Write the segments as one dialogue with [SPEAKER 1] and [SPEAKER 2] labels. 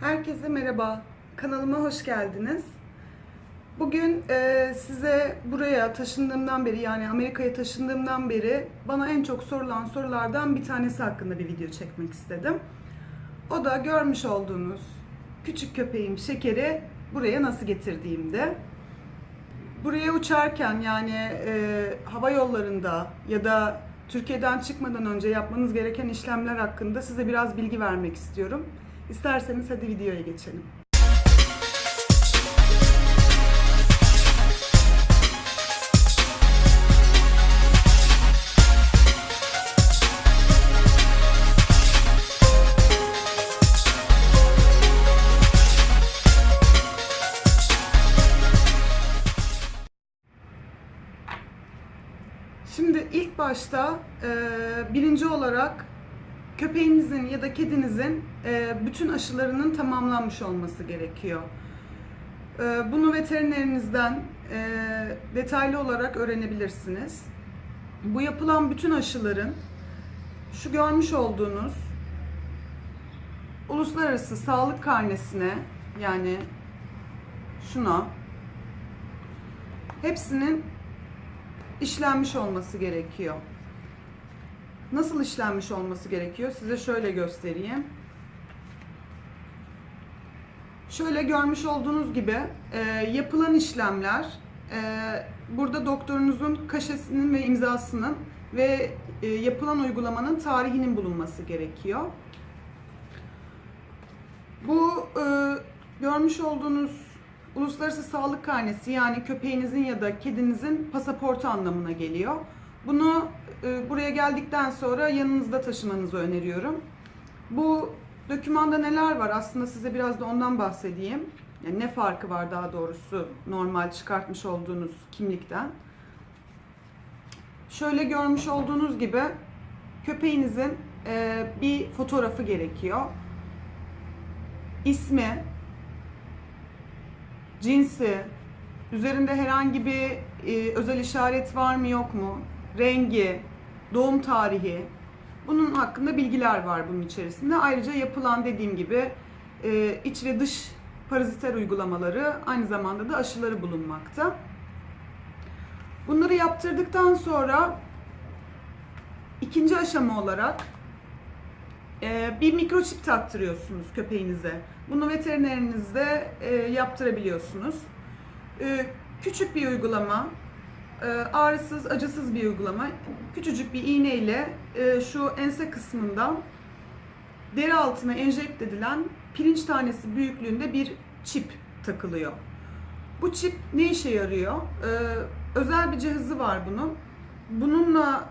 [SPEAKER 1] Herkese merhaba, kanalıma hoş geldiniz. Bugün size buraya taşındığımdan beri, yani Amerika'ya taşındığımdan beri bana en çok sorulan sorulardan bir tanesi hakkında bir video çekmek istedim. O da görmüş olduğunuz küçük köpeğim Şeker'i buraya nasıl getirdiğimde. Buraya uçarken, yani hava yollarında ya da Türkiye'den çıkmadan önce yapmanız gereken işlemler hakkında size biraz bilgi vermek istiyorum. İsterseniz hadi videoya geçelim. Şimdi ilk başta birinci olarak köpeğinizin ya da kedinizin bütün aşılarının tamamlanmış olması gerekiyor. Bunu veterinerinizden detaylı olarak öğrenebilirsiniz. Bu yapılan bütün aşıların şu görmüş olduğunuz uluslararası sağlık karnesine, yani şuna, hepsinin işlenmiş olması gerekiyor. Nasıl işlenmiş olması gerekiyor? Size şöyle göstereyim. Şöyle görmüş olduğunuz gibi yapılan işlemler, burada doktorunuzun kaşesinin ve imzasının ve yapılan uygulamanın tarihinin bulunması gerekiyor. Bu görmüş olduğunuz uluslararası sağlık karnesi, yani köpeğinizin ya da kedinizin pasaportu anlamına geliyor. Bunu buraya geldikten sonra yanınızda taşımanızı öneriyorum. Bu dokümanda neler var? Aslında size biraz da ondan bahsedeyim. Yani ne farkı var daha doğrusu normal çıkartmış olduğunuz kimlikten. Şöyle görmüş olduğunuz gibi köpeğinizin bir fotoğrafı gerekiyor. İsmi, cinsi, üzerinde herhangi bir özel işaret var mı yok mu, rengi, doğum tarihi, bunun hakkında bilgiler var bunun içerisinde. Ayrıca yapılan, dediğim gibi, iç ve dış paraziter uygulamaları, aynı zamanda da aşıları bulunmakta. Bunları yaptırdıktan sonra ikinci aşama olarak bir mikroçip taktırıyorsunuz köpeğinize. Bunu veterinerinizde yaptırabiliyorsunuz. Küçük bir uygulama, ağrısız, acısız bir uygulama. Küçücük bir iğneyle şu ense kısmından deri altına enjekte edilen pirinç tanesi büyüklüğünde bir çip takılıyor. Bu çip ne işe yarıyor? Özel bir cihazı var bunun. Bununla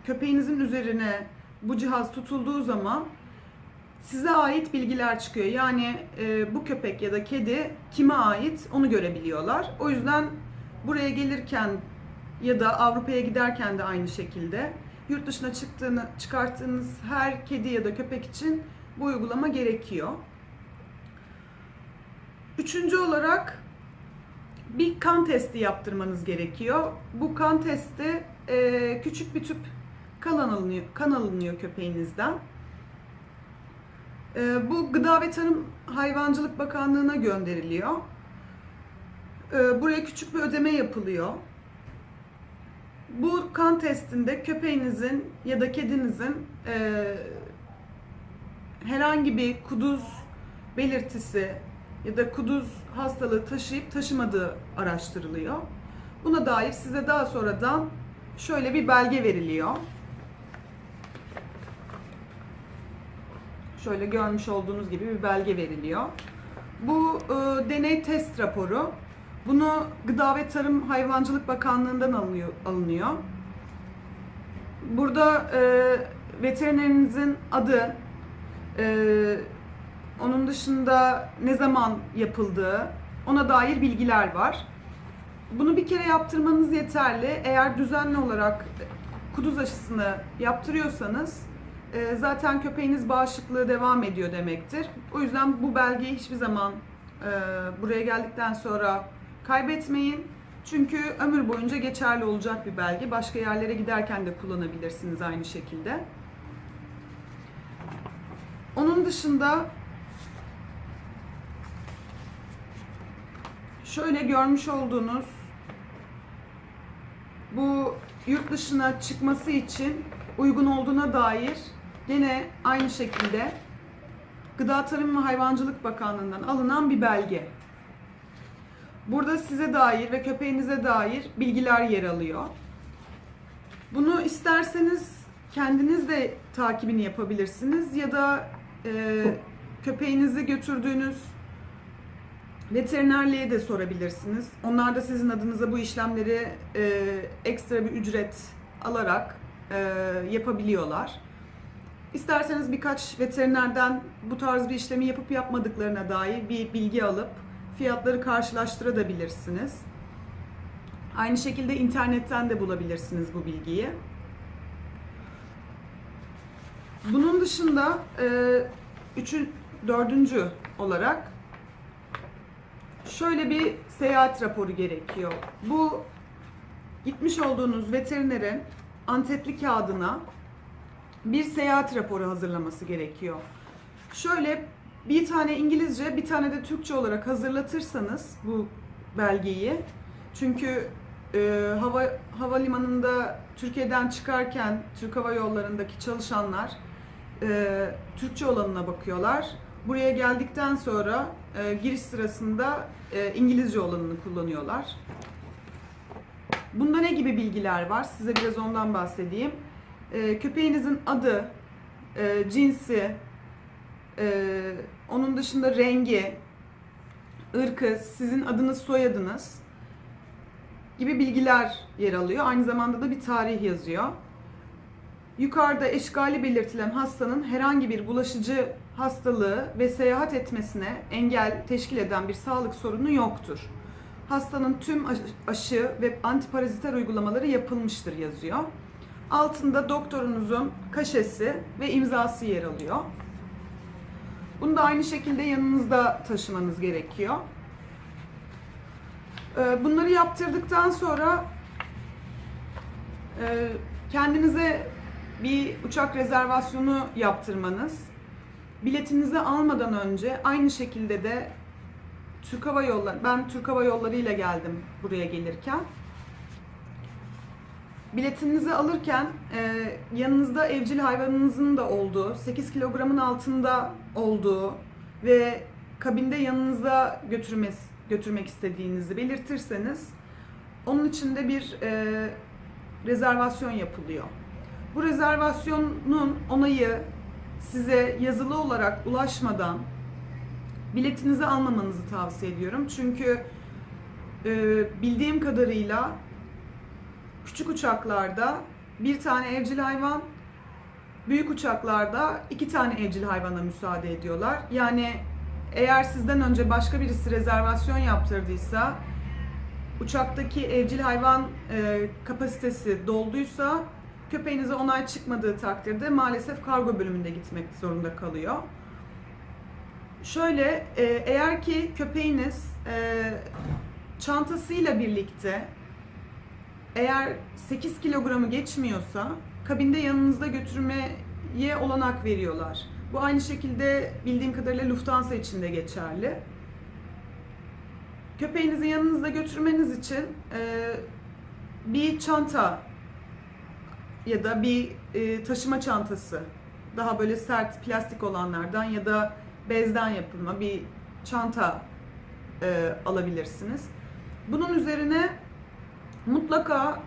[SPEAKER 1] köpeğinizin üzerine bu cihaz tutulduğu zaman size ait bilgiler çıkıyor. Yani bu köpek ya da kedi kime ait onu görebiliyorlar. O yüzden buraya gelirken ya da Avrupa'ya giderken de aynı şekilde yurt dışına çıkarttığınız her kedi ya da köpek için bu uygulama gerekiyor. Üçüncü olarak bir kan testi yaptırmanız gerekiyor. Bu kan testi küçük bir tüp kan alınıyor köpeğinizden. Bu Gıda ve Tarım Hayvancılık Bakanlığı'na gönderiliyor. Buraya küçük bir ödeme yapılıyor. Bu kan testinde köpeğinizin ya da kedinizin herhangi bir kuduz belirtisi ya da kuduz hastalığı taşıyıp taşımadığı araştırılıyor. Buna dair size daha sonradan şöyle bir belge veriliyor. Şöyle görmüş olduğunuz gibi bir belge veriliyor. Bu deney test raporu. Bunu Gıda ve Tarım Hayvancılık Bakanlığı'ndan alınıyor. Burada veterinerinizin adı, onun dışında ne zaman yapıldığı, ona dair bilgiler var. Bunu bir kere yaptırmanız yeterli. Eğer düzenli olarak kuduz aşısını yaptırıyorsanız zaten köpeğiniz bağışıklığı devam ediyor demektir. O yüzden bu belgeyi hiçbir zaman buraya geldikten sonra kaybetmeyin. Çünkü ömür boyunca geçerli olacak bir belge. Başka yerlere giderken de kullanabilirsiniz aynı şekilde. Onun dışında şöyle görmüş olduğunuz bu yurt dışına çıkması için uygun olduğuna dair yine aynı şekilde Gıda Tarım ve Hayvancılık Bakanlığı'ndan alınan bir belge. Burada size dair ve köpeğinize dair bilgiler yer alıyor. Bunu isterseniz kendiniz de takibini yapabilirsiniz ya da köpeğinizi götürdüğünüz veterinerliğe de sorabilirsiniz. Onlar da sizin adınıza bu işlemleri ekstra bir ücret alarak yapabiliyorlar. İsterseniz birkaç veterinerden bu tarz bir işlemi yapıp yapmadıklarına dair bir bilgi alıp fiyatları karşılaştırabilirsiniz. Aynı şekilde internetten de bulabilirsiniz bu bilgiyi. Bunun dışında dördüncü olarak şöyle bir seyahat raporu gerekiyor. Bu gitmiş olduğunuz veterinerin Antepli kağıdına bir seyahat raporu hazırlaması gerekiyor. Şöyle bir tane İngilizce, bir tane de Türkçe olarak hazırlatırsanız bu belgeyi, çünkü havalimanında Türkiye'den çıkarken Türk Hava Yolları'ndaki çalışanlar Türkçe olanına bakıyorlar. Buraya geldikten sonra giriş sırasında İngilizce olanını kullanıyorlar. Bunda ne gibi bilgiler var? Size biraz ondan bahsedeyim. Köpeğinizin adı, cinsi, onun dışında rengi, ırkı, sizin adınız, soyadınız gibi bilgiler yer alıyor. Aynı zamanda da bir tarih yazıyor. Yukarıda eşkali belirtilen hastanın herhangi bir bulaşıcı hastalığı ve seyahat etmesine engel teşkil eden bir sağlık sorunu yoktur. Hastanın tüm aşı ve antiparaziter uygulamaları yapılmıştır yazıyor. Altında doktorunuzun kaşesi ve imzası yer alıyor. Bunu da aynı şekilde yanınızda taşımanız gerekiyor. Bunları yaptırdıktan sonra kendinize bir uçak rezervasyonu yaptırmanız, biletinizi almadan önce aynı şekilde de ben Türk Hava Yolları ile geldim buraya gelirken. Biletinizi alırken yanınızda evcil hayvanınızın da olduğu, 8 kilogramın altında olduğu ve kabinde yanınıza götürmek istediğinizi belirtirseniz onun için de bir rezervasyon yapılıyor. Bu rezervasyonun onayı size yazılı olarak ulaşmadan biletinizi almamanızı tavsiye ediyorum. Çünkü bildiğim kadarıyla küçük uçaklarda bir tane evcil hayvan, büyük uçaklarda 2 tane evcil hayvana müsaade ediyorlar. Yani eğer sizden önce başka birisi rezervasyon yaptırdıysa, uçaktaki evcil hayvan kapasitesi dolduysa, köpeğinize onay çıkmadığı takdirde maalesef kargo bölümünde gitmek zorunda kalıyor. Şöyle, eğer ki köpeğiniz çantasıyla birlikte eğer 8 kilogramı geçmiyorsa kabinde yanınızda götürmeye olanak veriyorlar. Bu aynı şekilde bildiğim kadarıyla Lufthansa için de geçerli. Köpeğinizi yanınızda götürmeniz için bir çanta ya da bir taşıma çantası, daha böyle sert plastik olanlardan ya da bezden yapılma bir çanta alabilirsiniz. Bunun üzerine mutlaka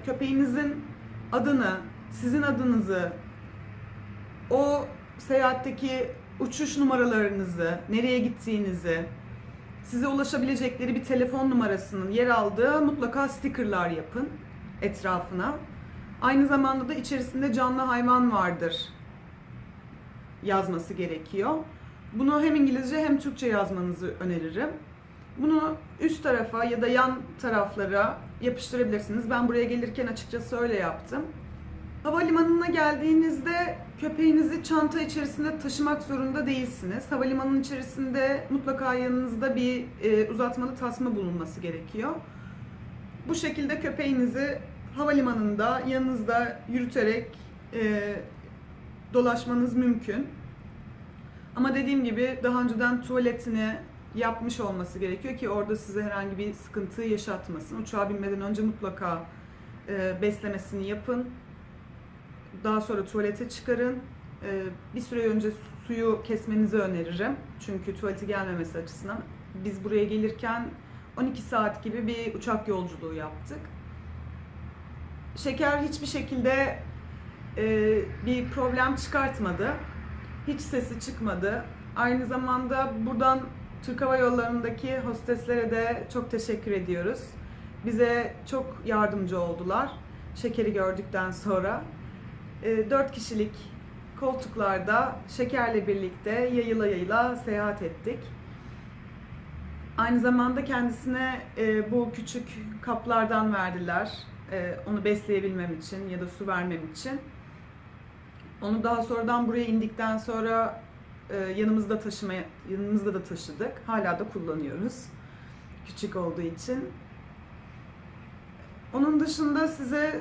[SPEAKER 1] köpeğinizin adını, sizin adınızı, o seyahatteki uçuş numaralarınızı, nereye gittiğinizi, size ulaşabilecekleri bir telefon numarasının yer aldığı mutlaka stickerlar yapın etrafına. Aynı zamanda da içerisinde canlı hayvan vardır yazması gerekiyor. Bunu hem İngilizce hem Türkçe yazmanızı öneririm. Bunu üst tarafa ya da yan taraflara yapıştırabilirsiniz. Ben buraya gelirken açıkçası öyle yaptım. Havalimanına geldiğinizde köpeğinizi çanta içerisinde taşımak zorunda değilsiniz. Havalimanının içerisinde mutlaka yanınızda bir uzatmalı tasma bulunması gerekiyor. Bu şekilde köpeğinizi havalimanında yanınızda yürüterek dolaşmanız mümkün. Ama dediğim gibi daha önceden tuvaletini yapmış olması gerekiyor ki orada size herhangi bir sıkıntı yaşatmasın. Uçağa binmeden önce mutlaka beslemesini yapın. Daha sonra tuvalete çıkarın. Bir süre önce suyu kesmenizi öneririm. Çünkü tuvaleti gelmemesi açısından. Biz buraya gelirken 12 saat gibi bir uçak yolculuğu yaptık. Şeker hiçbir şekilde bir problem çıkartmadı. Hiç sesi çıkmadı. Aynı zamanda buradan Türk Hava Yolları'ndaki hosteslere de çok teşekkür ediyoruz. Bize çok yardımcı oldular şekeri gördükten sonra. 4 kişilik koltuklarda şekerle birlikte yayıla yayıla seyahat ettik. Aynı zamanda kendisine bu küçük kaplardan verdiler. Onu besleyebilmem için ya da su vermem için. Onu daha sonradan buraya indikten sonra yanımızda da taşıdık. Hala da kullanıyoruz. Küçük olduğu için. Onun dışında size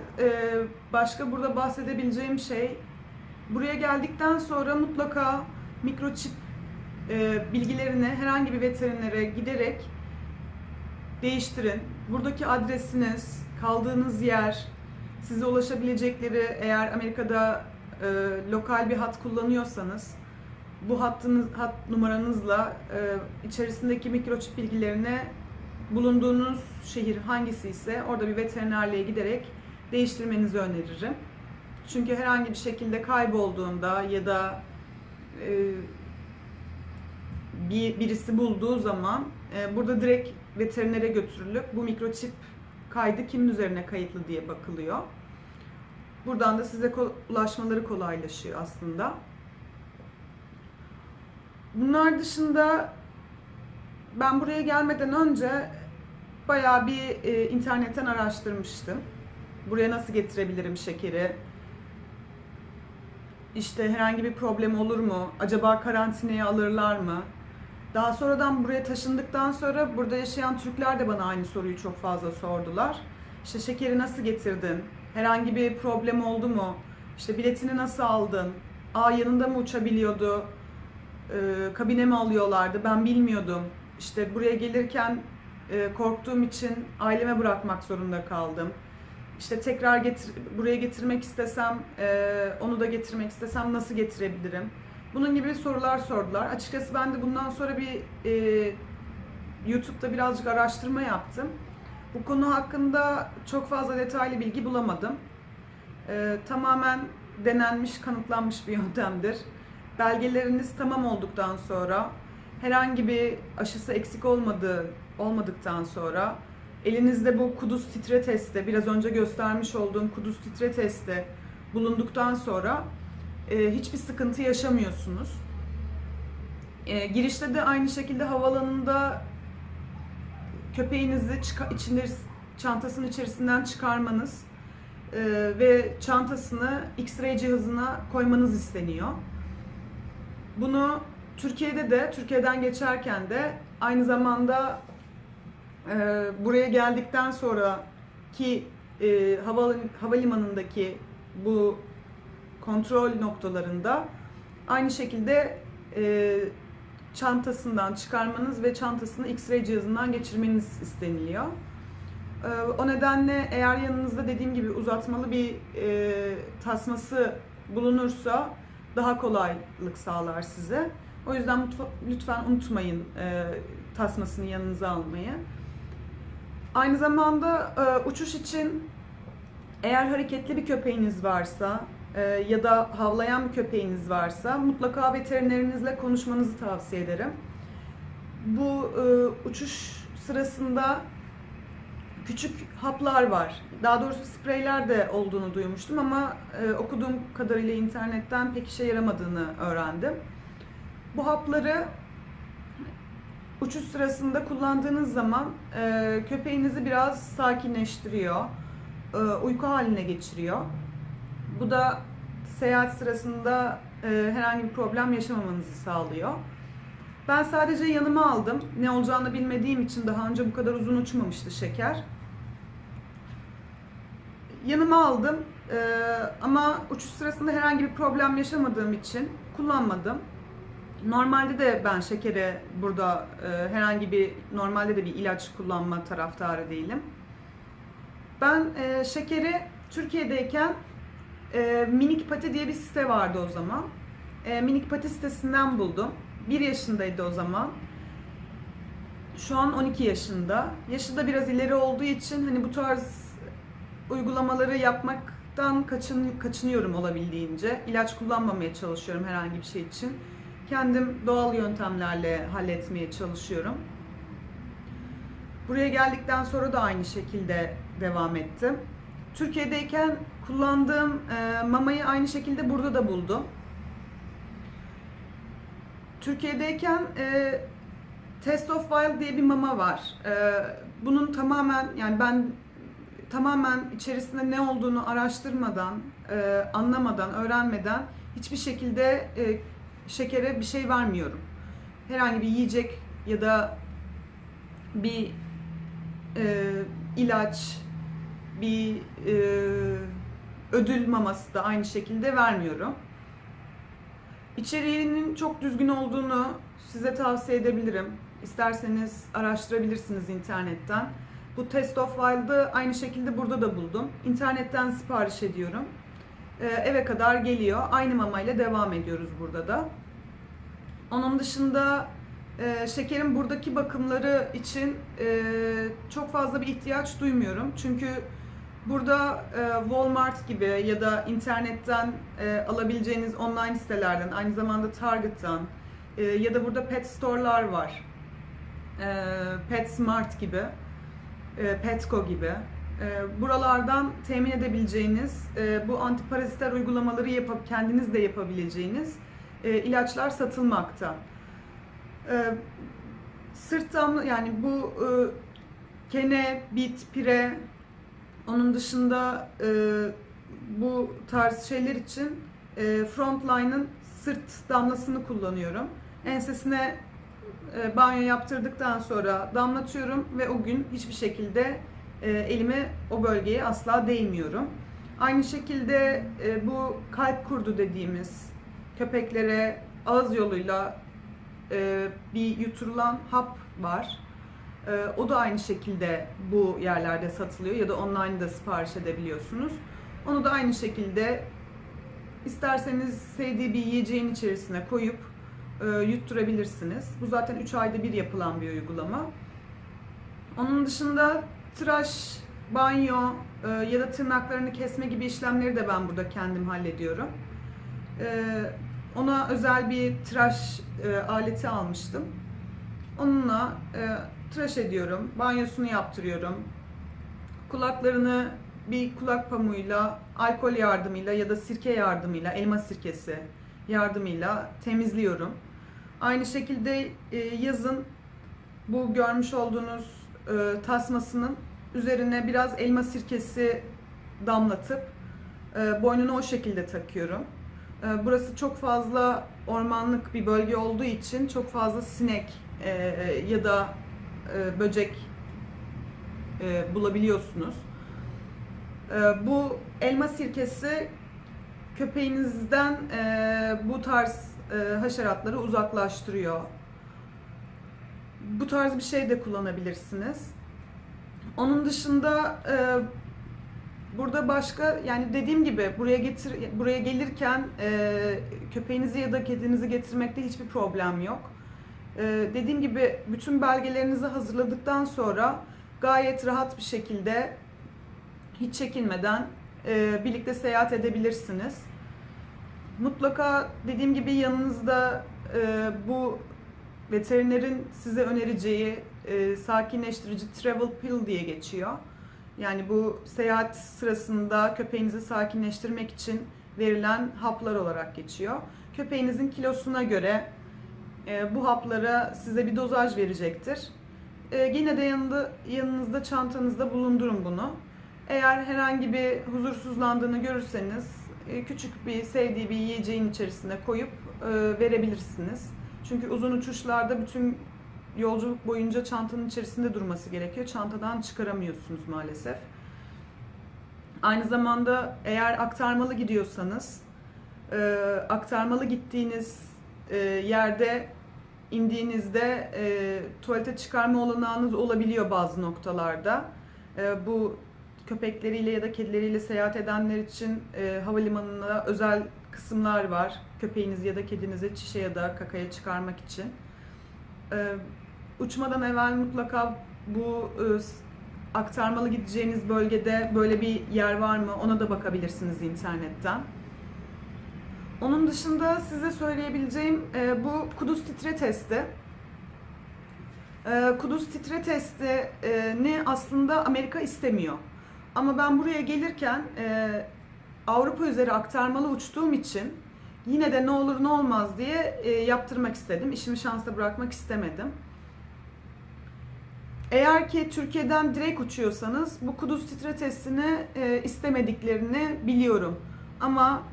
[SPEAKER 1] başka burada bahsedebileceğim şey, buraya geldikten sonra mutlaka mikroçip bilgilerini herhangi bir veterinere giderek değiştirin. Buradaki adresiniz, kaldığınız yer, size ulaşabilecekleri, eğer Amerika'da lokal bir hat kullanıyorsanız bu hat numaranızla içerisindeki mikroçip bilgilerini bulunduğunuz şehir hangisi ise orada bir veterinerliğe giderek değiştirmenizi öneririm. Çünkü herhangi bir şekilde kaybolduğunda ya da birisi bulduğu zaman burada direkt veterinere götürülüp bu mikroçip kaydı kimin üzerine kayıtlı diye bakılıyor. Buradan da size ulaşmaları kolaylaşıyor aslında. Bunlar dışında ben buraya gelmeden önce bayağı bir internetten araştırmıştım. Buraya nasıl getirebilirim şekeri? İşte herhangi bir problem olur mu? Acaba karantinaya alırlar mı? Daha sonradan buraya taşındıktan sonra burada yaşayan Türkler de bana aynı soruyu çok fazla sordular. İşte şekeri nasıl getirdin? Herhangi bir problem oldu mu? İşte biletini nasıl aldın? Yanında mı uçabiliyordu? Kabine mi alıyorlardı? Ben bilmiyordum. İşte buraya gelirken korktuğum için aileme bırakmak zorunda kaldım. İşte tekrar buraya getirmek istesem, onu da getirmek istesem nasıl getirebilirim? Bunun gibi sorular sordular. Açıkçası ben de bundan sonra bir YouTube'da birazcık araştırma yaptım. Bu konu hakkında çok fazla detaylı bilgi bulamadım. Tamamen denenmiş, kanıtlanmış bir yöntemdir. Belgeleriniz tamam olduktan sonra, herhangi bir aşısı eksik olmadıktan sonra, elinizde bu kuduz titre testi, biraz önce göstermiş olduğum kuduz titre testi bulunduktan sonra hiçbir sıkıntı yaşamıyorsunuz. Girişte de aynı şekilde havaalanında köpeğinizi çantasının içerisinden çıkarmanız ve çantasını X-ray cihazına koymanız isteniyor. Bunu Türkiye'den geçerken de aynı zamanda buraya geldikten sonraki havalimanındaki bu kontrol noktalarında aynı şekilde çantasından çıkarmanız ve çantasını X-ray cihazından geçirmeniz isteniliyor. O nedenle eğer yanınızda dediğim gibi uzatmalı bir tasması bulunursa daha kolaylık sağlar size. O yüzden lütfen unutmayın tasmasını yanınıza almayı. Aynı zamanda uçuş için eğer hareketli bir köpeğiniz varsa ya da havlayan bir köpeğiniz varsa mutlaka veterinerinizle konuşmanızı tavsiye ederim. Bu uçuş sırasında küçük haplar var. Daha doğrusu spreyler de olduğunu duymuştum ama okuduğum kadarıyla internetten pek işe yaramadığını öğrendim. Bu hapları uçuş sırasında kullandığınız zaman köpeğinizi biraz sakinleştiriyor, uyku haline geçiriyor. Bu da seyahat sırasında herhangi bir problem yaşamamanızı sağlıyor. Ben sadece yanıma aldım. Ne olacağını bilmediğim için daha önce bu kadar uzun uçmamıştı şeker. Yanıma aldım ama uçuş sırasında herhangi bir problem yaşamadığım için kullanmadım. Normalde de ben şekere burada herhangi bir, normalde de bir ilaç kullanma taraftarı değilim. Ben şekeri Türkiye'deyken Minik Pati diye bir site vardı o zaman. Minik Pati sitesinden buldum. 1 yaşındaydı o zaman. Şu an 12 yaşında. Yaşı da biraz ileri olduğu için hani bu tarz uygulamaları yapmaktan kaçınıyorum olabildiğince. İlaç kullanmamaya çalışıyorum herhangi bir şey için. Kendim doğal yöntemlerle halletmeye çalışıyorum. Buraya geldikten sonra da aynı şekilde devam ettim. Türkiye'deyken kullandığım mamayı aynı şekilde burada da buldum. Türkiye'deyken Taste of Wild diye bir mama var. Bunun tamamen, yani ben tamamen içerisinde ne olduğunu araştırmadan, anlamadan, öğrenmeden hiçbir şekilde şekere bir şey vermiyorum. Herhangi bir yiyecek ya da bir ilaç, bir ödül maması da aynı şekilde vermiyorum. İçeriğinin çok düzgün olduğunu size tavsiye edebilirim. İsterseniz araştırabilirsiniz internetten. Bu Taste of Wild'ı aynı şekilde burada da buldum. İnternetten sipariş ediyorum. Eve kadar geliyor. Aynı mamayla devam ediyoruz burada da. Onun dışında şekerin buradaki bakımları için çok fazla bir ihtiyaç duymuyorum. Çünkü burada Walmart gibi ya da internetten alabileceğiniz online sitelerden, aynı zamanda Target'tan ya da burada pet store'lar var. PetSmart gibi, Petco gibi. Buralardan temin edebileceğiniz, bu antiparaziter uygulamaları kendiniz de yapabileceğiniz ilaçlar satılmakta. Sırt damla, yani bu kene, bit, pire, onun dışında bu tarz şeyler için Frontline'ın sırt damlasını kullanıyorum. Ensesine banyo yaptırdıktan sonra damlatıyorum ve o gün hiçbir şekilde elime o bölgeye asla değmiyorum. Aynı şekilde bu kalp kurdu dediğimiz köpeklere ağız yoluyla bir yuturulan hap var. O da aynı şekilde bu yerlerde satılıyor ya da online'da sipariş edebiliyorsunuz. Onu da aynı şekilde isterseniz sevdiği bir yiyeceğin içerisine koyup yutturabilirsiniz. Bu zaten 3 ayda bir yapılan bir uygulama. Onun dışında tıraş, banyo ya da tırnaklarını kesme gibi işlemleri de ben burada kendim hallediyorum. Ona özel bir tıraş aleti almıştım. Onunla tıraş ediyorum, banyosunu yaptırıyorum. Kulaklarını bir kulak pamuğuyla, alkol yardımıyla ya da sirke yardımıyla, elma sirkesi yardımıyla temizliyorum. Aynı şekilde yazın bu görmüş olduğunuz tasmasının üzerine biraz elma sirkesi damlatıp boynuna o şekilde takıyorum. Burası çok fazla ormanlık bir bölge olduğu için çok fazla sinek ya da böcek bulabiliyorsunuz. Bu elma sirkesi köpeğinizden bu tarz haşeratları uzaklaştırıyor. Bu tarz bir şey de kullanabilirsiniz. Onun dışında burada başka, yani dediğim gibi buraya gelirken köpeğinizi ya da kedinizi getirmekte hiçbir problem yok. Dediğim gibi bütün belgelerinizi hazırladıktan sonra gayet rahat bir şekilde, hiç çekinmeden birlikte seyahat edebilirsiniz. Mutlaka dediğim gibi yanınızda bu veterinerin size önereceği sakinleştirici travel pill diye geçiyor. Yani bu seyahat sırasında köpeğinizi sakinleştirmek için verilen haplar olarak geçiyor. Köpeğinizin kilosuna göre bu haplara size bir dozaj verecektir. Yine de yanınızda, çantanızda bulundurun bunu. Eğer herhangi bir huzursuzlandığını görürseniz küçük bir sevdiği bir yiyeceğin içerisine koyup verebilirsiniz. Çünkü uzun uçuşlarda bütün yolculuk boyunca çantanın içerisinde durması gerekiyor. Çantadan çıkaramıyorsunuz maalesef. Aynı zamanda eğer aktarmalı gidiyorsanız, aktarmalı gittiğiniz yerde indiğinizde tuvalete çıkarma olanağınız olabiliyor bazı noktalarda. Bu köpekleriyle ya da kedileriyle seyahat edenler için havalimanında özel kısımlar var. Köpeğinizi ya da kedinizi çişe ya da kakaya çıkarmak için. Uçmadan evvel mutlaka bu aktarmalı gideceğiniz bölgede böyle bir yer var mı? Ona da bakabilirsiniz internetten. Onun dışında size söyleyebileceğim bu kuduz titre testi. Kuduz titre testini aslında Amerika istemiyor. Ama ben buraya gelirken Avrupa üzeri aktarmalı uçtuğum için yine de ne olur ne olmaz diye yaptırmak istedim. İşimi şansa bırakmak istemedim. Eğer ki Türkiye'den direkt uçuyorsanız bu kuduz titre testini istemediklerini biliyorum. Ama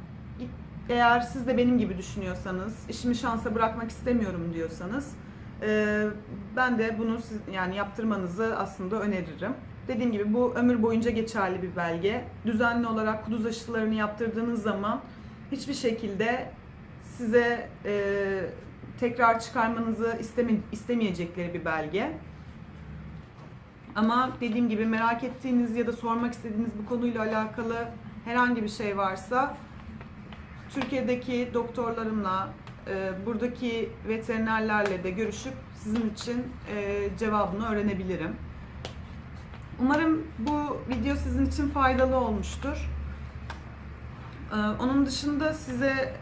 [SPEAKER 1] eğer siz de benim gibi düşünüyorsanız, işimi şansa bırakmak istemiyorum diyorsanız ben de bunu yani yaptırmanızı aslında öneririm. Dediğim gibi bu ömür boyunca geçerli bir belge. Düzenli olarak kuduz aşılarını yaptırdığınız zaman hiçbir şekilde size tekrar çıkarmanızı istemeyecekleri bir belge. Ama dediğim gibi merak ettiğiniz ya da sormak istediğiniz bu konuyla alakalı herhangi bir şey varsa Türkiye'deki doktorlarımla, buradaki veterinerlerle de görüşüp sizin için cevabını öğrenebilirim. Umarım bu video sizin için faydalı olmuştur. Onun dışında size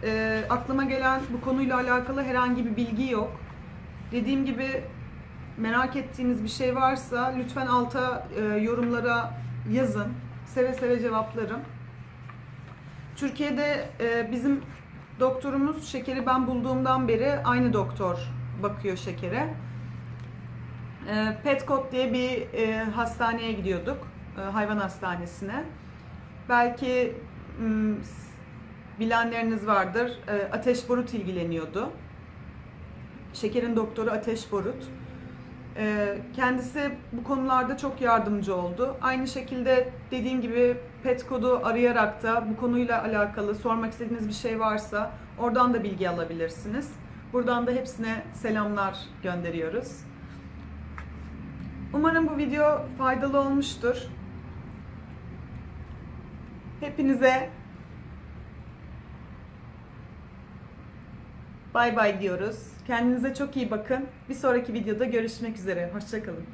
[SPEAKER 1] aklıma gelen bu konuyla alakalı herhangi bir bilgi yok. Dediğim gibi merak ettiğiniz bir şey varsa lütfen alta yorumlara yazın. Seve seve cevaplarım. Türkiye'de bizim doktorumuz şekeri ben bulduğumdan beri aynı doktor bakıyor şekere. Petcot diye bir hastaneye gidiyorduk, hayvan hastanesine. Belki bilenleriniz vardır, Ateş Borut ilgileniyordu. Şekerin doktoru Ateş Borut. Kendisi bu konularda çok yardımcı oldu. Aynı şekilde dediğim gibi Petcot'u arayarak da bu konuyla alakalı sormak istediğiniz bir şey varsa oradan da bilgi alabilirsiniz. Buradan da hepsine selamlar gönderiyoruz. Umarım bu video faydalı olmuştur. Hepinize bay bay diyoruz. Kendinize çok iyi bakın. Bir sonraki videoda görüşmek üzere. Hoşça kalın.